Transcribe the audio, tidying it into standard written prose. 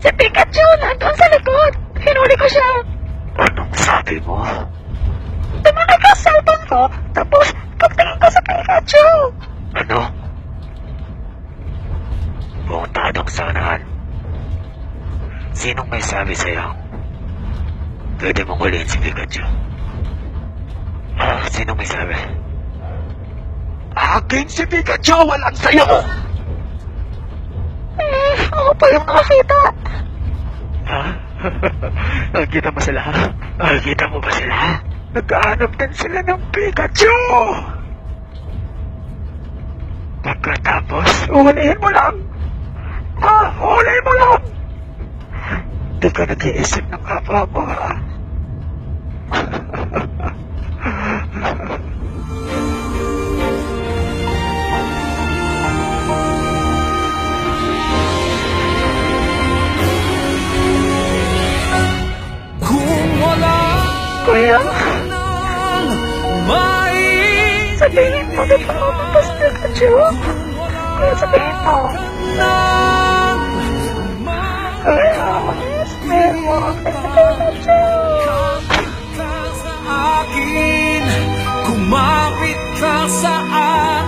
Si Pikachu nandun sa likod. Hinuli ko siya. Anong sabi mo? Tumakay ka sa cellphone ko, tapos pagtingin ko sa Pikachu. Ano? Buong tanong sanahan. Sinong may sabi sa'yo? Pwede mong huliin si Pikachu. Sinong may sabi? Akin si Pikachu! Walang sayo! Ako pa yung nakakita. Ha? Nakikita mo sila? Nakikita mo ba sila? Naghahanap din sila ng Pikachu! Pagkatapos, huliin mo lang! Huliin mo lang! Di ka nag-iisip ng kapwa mo, ha? Kuya, sabihin mo na pa ako si Pikachu. Kuya, sabihin mo. Kuya, sabihin mo ako si Pikachu.